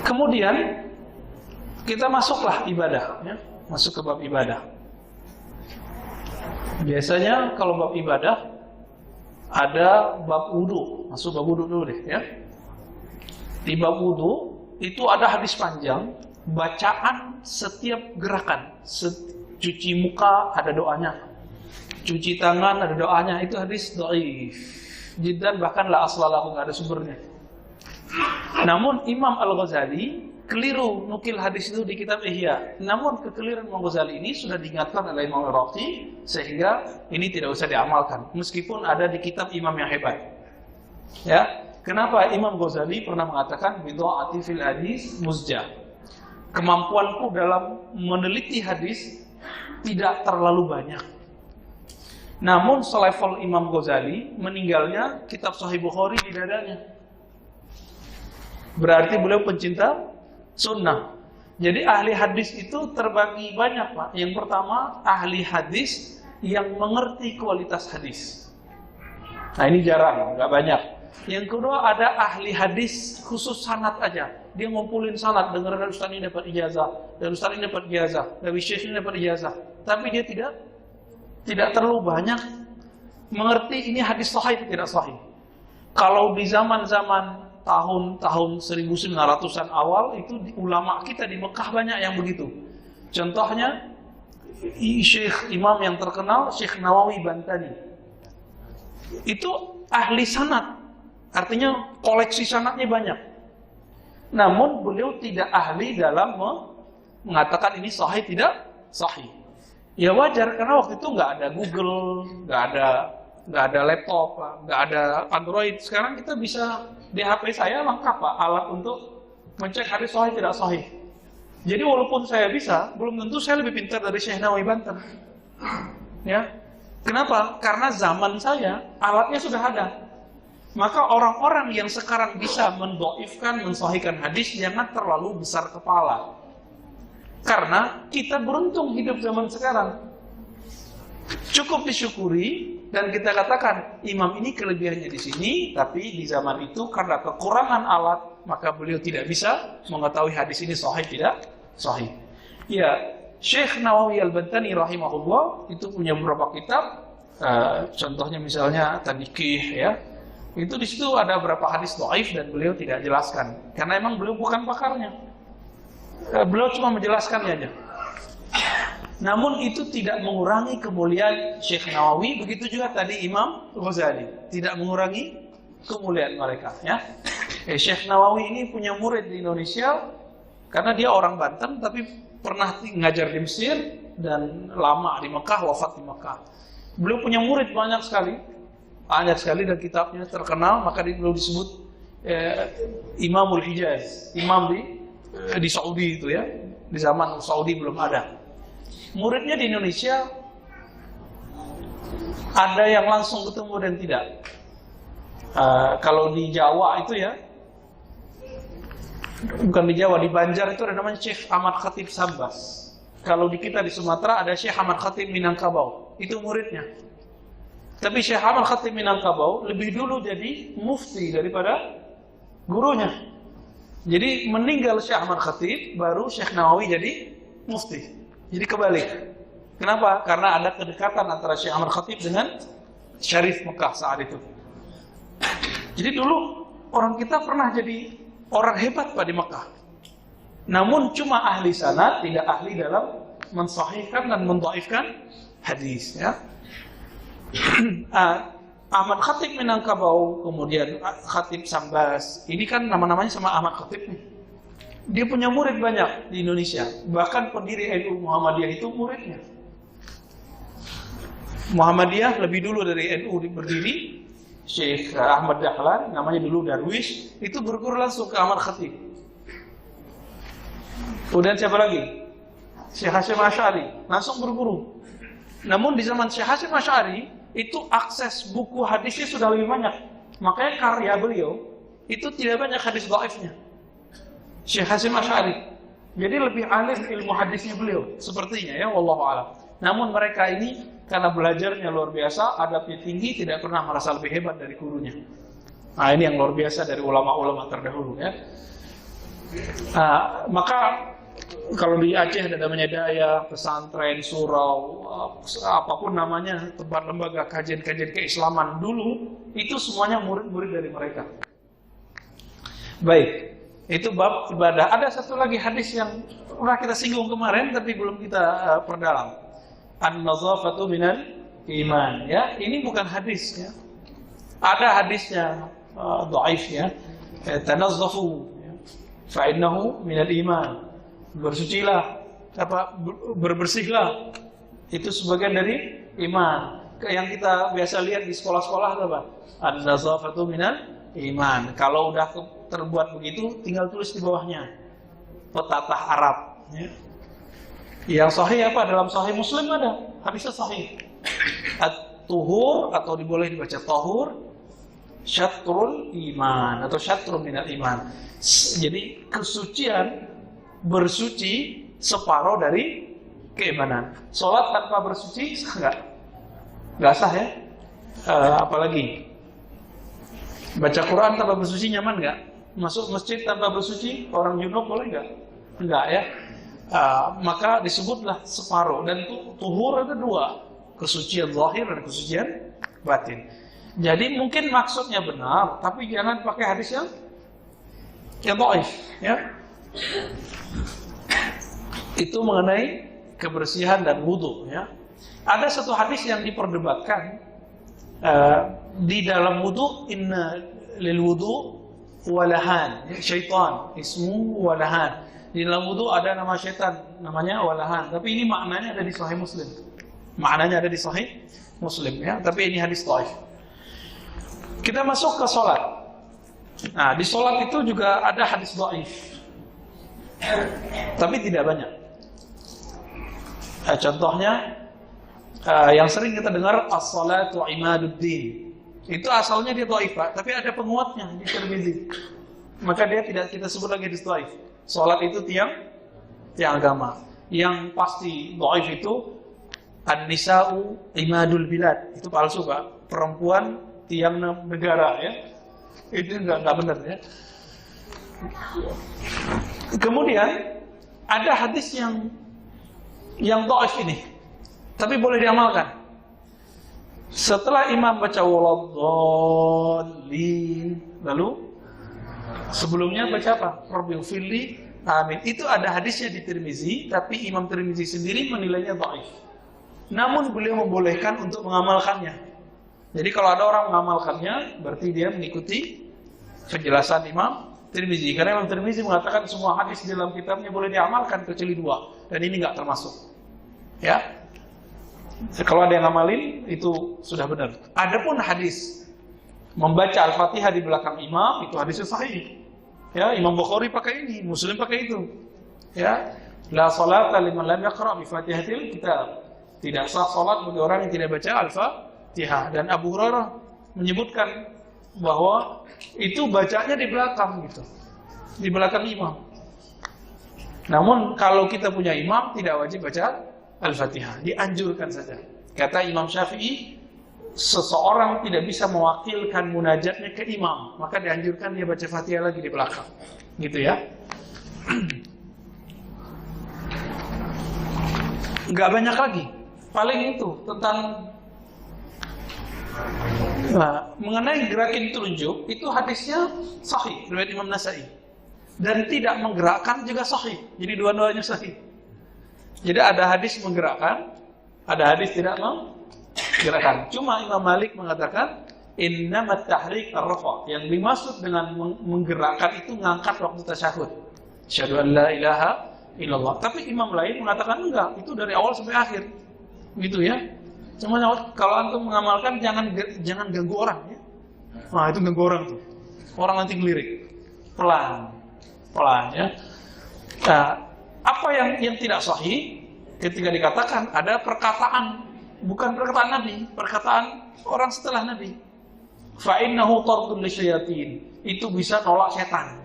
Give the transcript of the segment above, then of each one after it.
Kemudian kita masuklah ibadah, ya. Masuk ke bab ibadah. Biasanya kalau bab ibadah ada bab wudu. Masuk bab wudu dulu deh, ya. Di bab wudu itu ada hadis panjang, bacaan setiap gerakan. Cuci muka ada doanya, cuci tangan ada doanya. Itu hadis dhaif jiddan, bahkan la aslalahu, nggak ada sumbernya. Namun Imam Al-Ghazali keliru nukil hadis itu di kitab Ihya. Namun kekeliruan Imam Ghazali ini sudah diingatkan oleh Imam Al-Raqi, sehingga ini tidak usah diamalkan meskipun ada di kitab imam yang hebat. Ya, kenapa Imam Ghazali pernah mengatakan bid'ati fil hadis muzjah. Kemampuanku dalam meneliti hadis tidak terlalu banyak. Namun selevel Imam Ghazali meninggalnya kitab Sahih Bukhari di dadanya. Berarti beliau pencinta sunnah. Jadi ahli hadis itu terbagi banyak, Pak. Yang pertama, ahli hadis yang mengerti kualitas hadis. Nah, ini jarang, nggak banyak. Yang kedua, ada ahli hadis khusus sanad aja. Dia ngumpulin sanad, dengar dari ustaz ini dapat ijazah, dari ustaz ini dapat ijazah, dari syekh ini dapat ijazah. Tapi dia tidak terlalu banyak mengerti ini hadis sahih atau tidak sahih. Kalau di zaman-zaman tahun 1900-an awal itu ulama kita di Mekah banyak yang begitu. Contohnya Syekh Imam yang terkenal Syekh Nawawi Bantani. Itu ahli sanad. Artinya koleksi sanadnya banyak. Namun beliau tidak ahli dalam mengatakan ini sahih tidak sahih. Ya wajar, karena waktu itu nggak ada Google, nggak ada laptop, nggak ada Android. Sekarang kita bisa di HP saya lengkap, Pak, alat untuk mencek hadis sahih tidak sahih. Jadi walaupun saya bisa, belum tentu saya lebih pintar dari Syekh Nawawi Banten. Ya, kenapa? Karena zaman saya alatnya sudah ada. Maka orang-orang yang sekarang bisa mendhaifkan, mensahihkan hadis jangan terlalu besar kepala. Karena kita beruntung hidup zaman sekarang. Cukup disyukuri dan kita katakan imam ini kelebihannya di sini, tapi di zaman itu karena kekurangan alat maka beliau tidak bisa mengetahui hadis ini sahih tidak sahih. Ya, Syekh Nawawi Al-Bantani rahimahullah itu punya beberapa kitab, contohnya misalnya Tadqiq, ya. Itu di situ ada beberapa hadis dhaif dan beliau tidak jelaskan karena emang beliau bukan pakarnya. Beliau cuma menjelaskannya aja. Namun itu tidak mengurangi kemuliaan Syekh Nawawi, begitu juga tadi Imam Ghazali, tidak mengurangi kemuliaan mereka, ya. Syekh Nawawi ini punya murid di Indonesia karena dia orang Banten tapi pernah ngajar di Mesir dan lama di Mekah, wafat di Mekah. Beliau punya murid banyak sekali dan kitabnya terkenal, maka beliau disebut Imamul Hijaz, imam di Saudi itu, ya. Di zaman Saudi belum ada. Muridnya di Indonesia ada yang langsung ketemu dan tidak. Kalau di Jawa itu, ya, bukan di Jawa, di Banjar itu ada namanya Syekh Ahmad Khatib Sambas. Kalau di kita di Sumatera ada Syekh Ahmad Khatib Minangkabau, itu muridnya. Tapi Syekh Ahmad Khatib Minangkabau lebih dulu jadi mufti daripada gurunya. Jadi meninggal Syekh Ahmad Khatib, baru Syekh Nawawi jadi mufti. Jadi kebalik. Kenapa? Karena ada kedekatan antara Syekh Ahmad Khatib dengan Syarif Mekah saat itu. Jadi dulu orang kita pernah jadi orang hebat, Pak, di Mekah. Namun cuma ahli sanad, tidak ahli dalam mensahihkan dan mendhaifkan hadis, ya. Ahmad Khatib Minangkabau, kemudian Khatib Sambas. Ini kan nama-namanya sama Ahmad Khatib nih. Dia punya murid banyak di Indonesia. Bahkan pendiri NU Muhammadiyah itu muridnya. Muhammadiyah lebih dulu dari NU berdiri. Syekh Ahmad Dahlan, namanya dulu Darwish, itu berguru langsung ke Ahmad Khatib. Kemudian siapa lagi? Syekh Hasyim Asy'ari, langsung berguru. Namun di zaman Syekh Hasyim Asy'ari itu akses buku hadisnya sudah lebih banyak. Makanya karya beliau itu tidak banyak hadis dhaifnya. Syekh Hasyim Asy'ari. Jadi lebih alim ilmu hadisnya beliau sepertinya, ya, wallahu a'lam. Namun mereka ini karena belajarnya luar biasa, adabnya tinggi, tidak pernah merasa lebih hebat dari gurunya. Nah, ini yang luar biasa dari ulama-ulama terdahulu, ya. Maka kalau di Aceh ada namanya daya, pesantren, surau, apapun namanya, tempat lembaga kajian-kajian keislaman dulu, itu semuanya murid-murid dari mereka. Baik, itu bab ibadah. Ada satu lagi hadis yang pernah kita singgung kemarin tapi belum kita perdalam. An-nazafatu minal iman. Ya, ini bukan hadis ya. Ada hadisnya dhaif ya. Tanazzafu fa innahu minal iman. Bersucilah, berbersihlah. Itu sebagian dari iman. Yang kita biasa lihat di sekolah-sekolah apa? An-nazafatu minal iman. Kalau udah terbuat begitu, tinggal tulis di bawahnya petatah Arab. Ya. Yang sahih apa? Dalam Sahih Muslim ada hadisnya sahih. At-tuhur atau boleh dibaca tahur, syatrul iman atau syatrul minal iman. Jadi kesucian, bersuci separuh dari keimanan. Sholat tanpa bersuci nggak sah ya. Apalagi baca Quran tanpa bersuci nyaman nggak? Masuk masjid tanpa bersuci orang junub boleh nggak? Nggak ya. Maka disebutlah separuh. Dan tuhur ada dua, kesucian zahir dan kesucian batin. Jadi mungkin maksudnya benar, tapi jangan pakai hadis yang dhaif ya. Itu mengenai kebersihan dan wudu ya. Ada satu hadis yang diperdebatkan di dalam wudu, inna lil wudu walahan, syaitan ismu walahan. Di dalam wudu ada nama syaitan namanya walahan, tapi ini maknanya ada di Sahih Muslim. Maknanya ada di Sahih Muslim ya, tapi ini hadis dhaif. Kita masuk ke sholat. Nah, di sholat itu juga ada hadis dhaif, tapi tidak banyak. Contohnya yang sering kita dengar as-salatu imaduddin. Itu asalnya dia dhaif, Pak, tapi ada penguatnya di Tirmizi. Maka dia tidak kita sebut lagi hadis dhaif. Salat itu tiang agama. Yang pasti dhaif itu an-nisa'u imadul bilad. Itu palsu, Pak. Perempuan tiang negara ya. Itu enggak benar ya. Kemudian ada hadis yang dhaif ini, tapi boleh diamalkan. Setelah imam baca waladdallin, lalu sebelumnya baca apa? Rabbighfirli, amin. Itu ada hadisnya di Tirmizi, tapi Imam Tirmizi sendiri menilainya dhaif. Namun beliau membolehkan untuk mengamalkannya. Jadi kalau ada orang mengamalkannya, berarti dia mengikuti penjelasan Imam Tirmizi. Karena Imam Tirmizi mengatakan semua hadis di dalam kitabnya boleh diamalkan kecuali dua, dan ini nggak termasuk. Ya. Kalau ada yang ngamalin itu sudah benar. Adapun hadis membaca Al-Fatihah di belakang imam itu hadisnya sahih. Ya, Imam Bukhari pakai ini, Muslim pakai itu. Ya, la salata liman lam yaqra bi Fatihatil kitab. Tidak sah salat bagi orang yang tidak baca Al-Fatihah. Dan Abu Hurairah menyebutkan bahwa itu bacanya di belakang gitu. Di belakang imam. Namun kalau kita punya imam tidak wajib baca Al-Fatihah, dianjurkan saja. Kata Imam Syafi'i, seseorang tidak bisa mewakilkan munajatnya ke imam, maka dianjurkan dia baca Fatihah lagi di belakang. Gitu ya. Enggak banyak lagi. Paling itu tentang mengenai gerakin telunjuk, itu hadisnya sahih riwayat Imam Nasa'i. Dan tidak menggerakkan juga sahih. Jadi dua-duanya sahih. Jadi ada hadis menggerakkan, ada hadis tidak menggerakkan. Cuma Imam Malik mengatakan innamat tahrik ar-rafa. Yang dimaksud dengan menggerakkan itu ngangkat waktu tasyahud. Asyhadu an la ilaha illallah. Tapi imam lain mengatakan enggak, itu dari awal sampai akhir. Gitu ya. Cuma kalau antum mengamalkan jangan ganggu orang ya. Nah, itu ganggu orang tuh. Orang nanti ngelirik. Pelan ya. Nah, apa yang tidak sahih ketika dikatakan ada perkataan, bukan perkataan Nabi, perkataan orang setelah Nabi. Fa innahu tardun lisyayatin. Itu bisa nolak setan.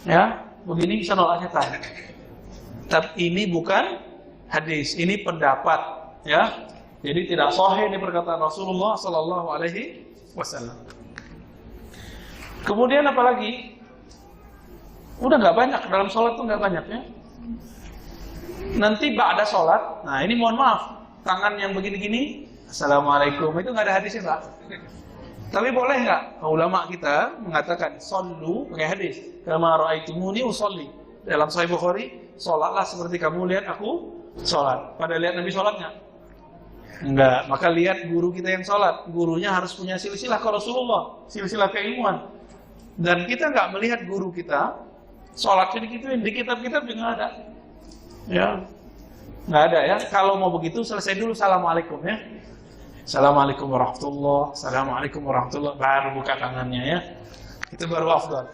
Ya, begini bisa nolak setan. Tapi ini bukan hadis, ini pendapat, ya. Jadi tidak sahih ini perkataan Rasulullah sallallahu alaihi wasallam. Kemudian apalagi? Udah nggak banyak, dalam sholat tuh nggak banyak ya. Nanti ba'da sholat, nah ini mohon maaf, tangan yang begini-gini, Assalamualaikum, itu nggak ada hadisnya Pak. Tapi boleh nggak? Ulama kita mengatakan, Sallu, pakai hadis, kama ra'aitumuni usolli. Dalam Sahih Bukhari, sholatlah seperti kamu lihat aku sholat. Pada lihat Nabi sholatnya? Enggak, maka lihat guru kita yang sholat. Gurunya harus punya silsilah ke Rasulullah, silsilah keilmuan. Dan kita nggak melihat guru kita sholatnya digituin, di kitab-kitab juga nggak ada. Ya, nggak ada ya. Kalau mau begitu selesai dulu Assalamualaikum ya. Assalamualaikum warahmatullah, Assalamualaikum warahmatullah, baru buka tangannya ya. Itu baru afdal.